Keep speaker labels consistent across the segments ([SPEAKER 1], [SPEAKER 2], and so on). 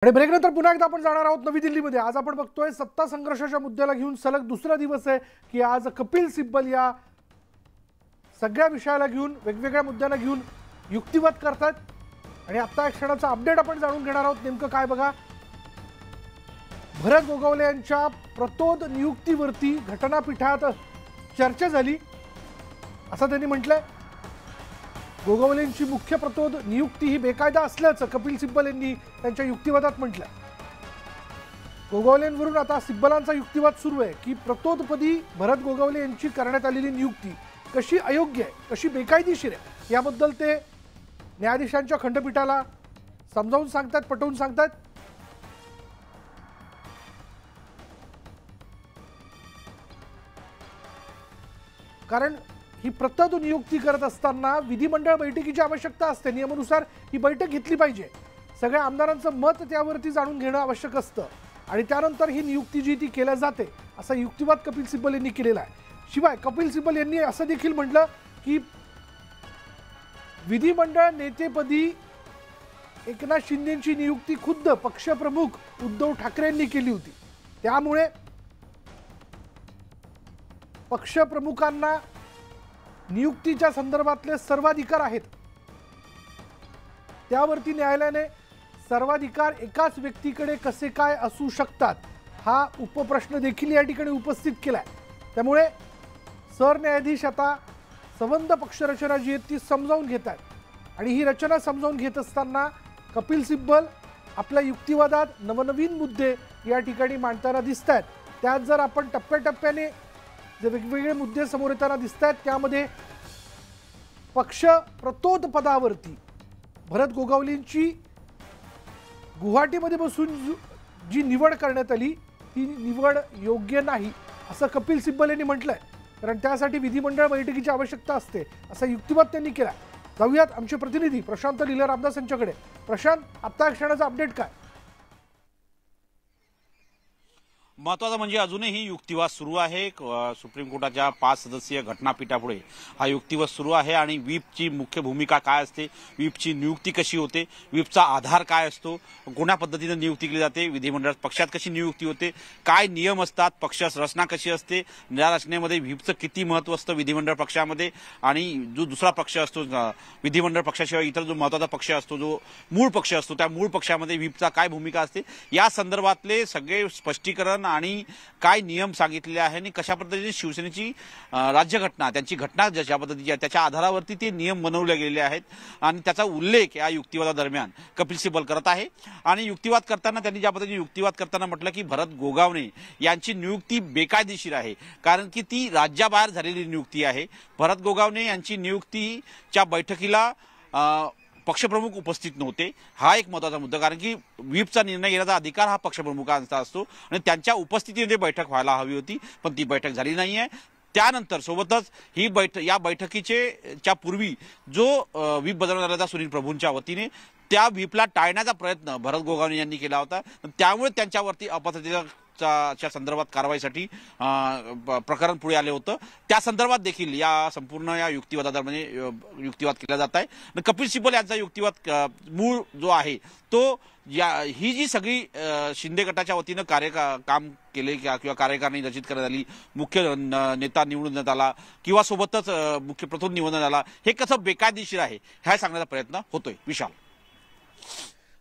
[SPEAKER 1] आणि ब्रेकनंतर पुन्हा एकदा आपण जाणार आहोत नवी दिल्लीमध्ये। आज आपण बघतोय सत्ता संघर्षाच्या मुद्द्याला घेऊन सलग दुसरा दिवस आहे की आज कपिल सिब्बल या सगळ्या विषयाला घेऊन वेगवेगळ्या मुद्द्यांना घेऊन युक्तिवाद करतात। आणि आता एक क्षणाचा अपडेट आपण जाणून घेणार आहोत। नेमकं काय बघा, भरत गोगावले यांच्या प्रतोद नियुक्तीवरती घटनापीठात चर्चा झाली असं त्यांनी म्हटलंय। गोगावलेंची मुख्य प्रतोद नियुक्ती ही बेकायदा असल्याचं कपिल सिब्बल यांनी त्यांच्या युक्तिवादात म्हटलं। गोगावलेंवरून आता सिब्बलांचा युक्तिवाद सुरू आहे की प्रतोदपदी भरत गोगावले यांची करण्यात आलेली नियुक्ती कशी अयोग्य आहे, कशी बेकायदेशीर आहे, याबद्दल ते न्यायाधीशांच्या खंडपीठाला समजावून सांगतात, पटवून सांगतात। कारण ही प्रतोद नियुक्ती करत असताना विधिमंडळ बैठकीची आवश्यकता असते। नियमानुसार ही बैठक घेतली पाहिजे, सगळ्या आमदारांचं मत त्यावरती जाणून घेणं आवश्यक असतं आणि त्यानंतर ही नियुक्ती जी ती केली जाते असा युक्तिवाद कपिल सिब्बल यांनी केलेला आहे। शिवाय कपिल सिब्बल यांनी असं देखील म्हटलं की विधिमंडळ नेतेपदी एकनाथ शिंदेंची नियुक्ती खुद्द पक्षप्रमुख उद्धव ठाकरे यांनी केली होती, त्यामुळे पक्षप्रमुखांना नियुक्तीच्या संदर्भातले सर्वाधिकार आहेत। त्यावरती न्यायालयाने सर्वाधिकार एकाच व्यक्तीकडे कसे काय असू शकतात हा उपप्रश्न देखील या ठिकाणी उपस्थित केलाय। त्यामुळे सरन्यायाधीश आता संबंध पक्षरचना जी आहे ती समजावून घेतात आणि ही रचना समजावून घेत असताना कपिल सिब्बल आपल्या युक्तिवादात नवनवीन मुद्दे या ठिकाणी मांडताना दिसत आहेत। त्यात जर आपण टप्प्याटप्प्याने जे वेगवेगळे मुद्दे समोर येताना दिसत आहेत त्यामध्ये पक्ष प्रतोद पदावरती भरत गोगावलेंची गुवाहाटीमध्ये बसून जी निवड करण्यात आली ती निवड योग्य नाही असं कपिल सिब्बल यांनी म्हटलंय। कारण त्यासाठी विधिमंडळ बैठकीची आवश्यकता असते असा युक्तिवाद त्यांनी केला। जाऊयात आमचे प्रतिनिधी प्रशांत लीला रामदास यांच्याकडे। प्रशांत, आता क्षणाचा अपडेट काय?
[SPEAKER 2] महत्त्वाचं म्हणजे अजूनही युक्तिवाद सुरू आहे। सुप्रीम कोर्टाच्या 5 सदस्यीय घटनापीठापुढे हा युक्तिवाद सुरू आहे आणि व्हीपची मुख्य भूमिका काय असते, व्हीपची नियुक्ती कशी होते, व्हीपचा आधार काय असतो, कोणत्या पद्धतीने नियुक्ती केली जाते, विधिमंडळात पक्षात कशी नियुक्ती होते, काय नियम असतात, पक्ष रचना कशी असते, या रचनेमध्ये व्हीपचं किती महत्त्व असतं विधिमंडळ पक्षामध्ये, आणि जो दुसरा पक्ष असतो विधिमंडळ पक्षाशिवाय इतर जो महत्त्वाचा पक्ष असतो जो मूळ पक्ष असतो त्या मूळ पक्षामध्ये व्हीपचा काय भूमिका असते, या संदर्भातले सगळे स्पष्टीकरण आणि काय नियम सांगितलेले आहे आणि कशा पद्धतीने शिवसेनेची राज्यघटना त्यांची घटना ज्या पद्धतीची आहे त्याच्या आधारावरती ते नियम बनवले गेलेले आहेत आणि त्याचा उल्लेख या युक्तिवादादरम्यान कपिल सिब्बल करत आहे। आणि युक्तिवाद करताना त्यांनी ज्या पद्धतीने युक्तिवाद करताना म्हटलं की भरत गोगावले यांची नियुक्ती बेकायदेशीर आहे कारण की ती राज्याबाहेर झालेली नियुक्ती आहे। भरत गोगावले यांची नियुक्तीच्या बैठकीला पक्षप्रमुख उपस्थित नव्हते, हा एक महत्त्वाचा मुद्दा, कारण की व्हीपचा निर्णय घेण्याचा अधिकार हा पक्षप्रमुखांचा असतो आणि त्यांच्या उपस्थितीमध्ये बैठक व्हायला हवी होती पण ती बैठक झाली नाहीये। त्यानंतर सोबतच ही या बैठकीच्या पूर्वी जो व्हीप बदलण्यात आला सुनील प्रभूंच्या वतीने त्या व्हीपला टाळण्याचा प्रयत्न भरत गोगावले यांनी केला होता, त्यामुळे त्यांच्यावरती अपात्रतेच्या संदर्भात कारवाईसाठी प्रकरण पुढे आले होतं। त्या संदर्भात देखील या संपूर्ण या युक्तिवादादरम्यान युक्तिवाद केला जात आहे। कपिल सिब्बल यांचा युक्तिवाद मूळ जो आहे तो ही जी सगळी शिंदे गटाच्या वतीनं काम केले किंवा कार्यकारिणी रचित करण्यात आली, मुख्य नेता निवडण्यात आला किंवा सोबतच मुख्य प्रतोद निवडण्यात आला, हे कसं बेकायदेशीर आहे हे सांगण्याचा प्रयत्न होतोय। विशाल,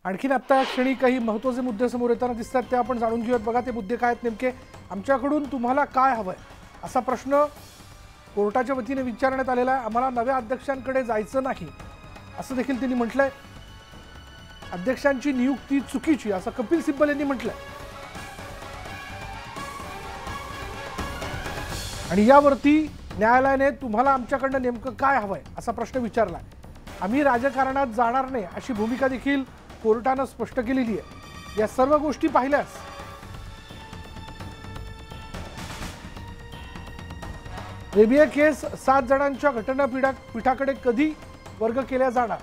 [SPEAKER 1] आणखीन आता क्षणी काही महत्त्वाचे मुद्दे समोर येताना दिसतात ते आपण जाणून घेऊयात। बघा ते मुद्दे काय आहेत नेमके। आमच्याकडून तुम्हाला काय हवंय असा प्रश्न कोर्टाच्या वतीने विचारण्यात आलेला आहे। आम्हाला नव्या अध्यक्षांकडे जायचं नाही असं देखील त्यांनी म्हटलंय। अध्यक्षांची नियुक्ती चुकीची असं कपिल सिब्बल यांनी म्हटलंय आणि यावरती न्यायालयाने तुम्हाला आमच्याकडनं नेमकं काय हवंय असा प्रश्न विचारलाय। आम्ही राजकारणात जाणार नाही अशी भूमिका देखील कोर्टानं स्पष्ट केलेली आहे। या सर्व गोष्टी पाहिल्यास रेबिया केस 7 जणांच्या घटनापीठाकडे कधी वर्ग केल्या जाणार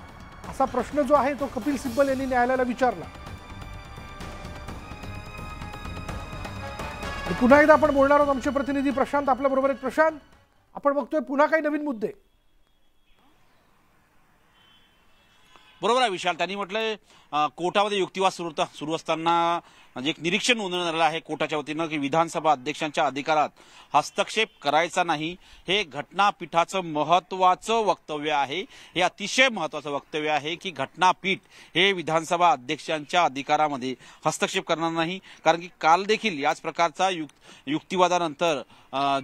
[SPEAKER 1] असा प्रश्न जो आहे तो कपिल सिब्बल यांनी न्यायालयाला विचारला। पुन्हा एकदा आपण बोलणार आहोत आमचे प्रतिनिधी प्रशांत आपल्या बरोबर आहेत। प्रशांत, आपण बघतोय पुन्हा काही नवीन मुद्दे।
[SPEAKER 2] बरोबर आहे विशाल. त्यांनी म्हटलंय कोर्टामध्ये युक्तिवाद सुरू असताना म्हणजे एक निरीक्षण नोंदवण्यात आलं आहे कोर्टाच्या वतीनं की विधानसभा अध्यक्षांच्या अधिकारात हस्तक्षेप करायचा नाही. हे घटनापीठाचं महत्वाचं वक्तव्य आहे. हे अतिशय महत्वाचं वक्तव्य आहे की घटनापीठ हे विधानसभा अध्यक्षांच्या अधिकारामध्ये हस्तक्षेप करणार नाही. कारण की काल देखील याच प्रकारचा युक्तिवादानंतर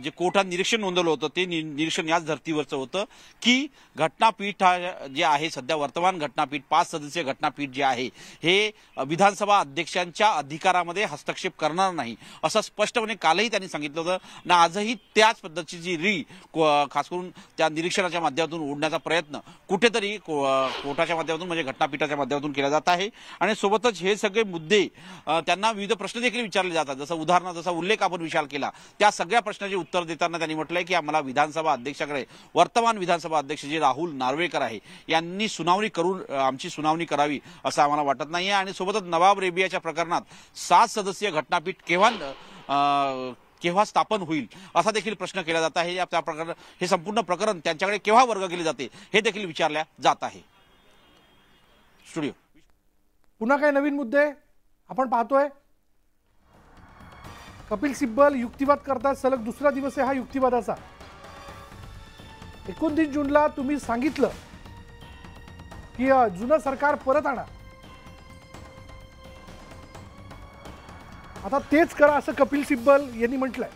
[SPEAKER 2] जे कोर्टात निरीक्षण नोंदवलं होतं ते निरीक्षण याच धर्तीवरचं होतं की घटनापीठ जे आहे सध्या वर्तमान घटनापीठ 5 सदस्यीय घटनापीठ जे आहे हे विधानसभा अध्यक्षांच्या अधिकारामध्ये हस्तक्षेप करणार नाही असं स्पष्टपणे कालही त्यांनी सांगितलं होतं ना. आजही त्याच पद्धतीची खास करून त्या निरीक्षणाच्या माध्यमातून ओढण्याचा प्रयत्न कुठेतरी कोर्टाच्या माध्यमातून म्हणजे घटनापीठाच्या माध्यमातून केला जात आहे. आणि सोबतच हे सगळे मुद्दे त्यांना विविध प्रश्न देखील विचारले जातात. जसं उदाहरणार्थ जसा उल्लेख आपण विशाल केला त्या सगळ्या प्रश्नाचे उत्तर देताना त्यांनी म्हटलंय की आम्हाला विधानसभा अध्यक्षाकडे वर्तमान विधानसभा अध्यक्ष जे राहुल नार्वेकर आहे यांनी सुनावणी करून आमची सुनावणी करावी असं आम्हाला वाटत नाहीये. आणि सोबतच नवाब रेबियाच्या प्रकरणात 7 सदस्यीय घटनापीठ केव्हा स्थापन होईल असा देखील प्रश्न केला जात आहे. त्या प्रकरण हे संपूर्ण प्रकरण त्यांच्याकडे केव्हा वर्ग केले जाते हे देखील विचारल्या जात आहे. स्टुडिओ
[SPEAKER 1] पुन्हा काही नवीन मुद्दे आपण पाहतोय. कपिल सिब्बल युक्तिवाद करतात. सलग दुसरा दिवस आहे हा युक्तिवादाचा. 29 जूनला तुम्ही सांगितलं की जुनं सरकार परत आणा, आता तेच करा असं कपिल सिब्बल यांनी म्हटलंय.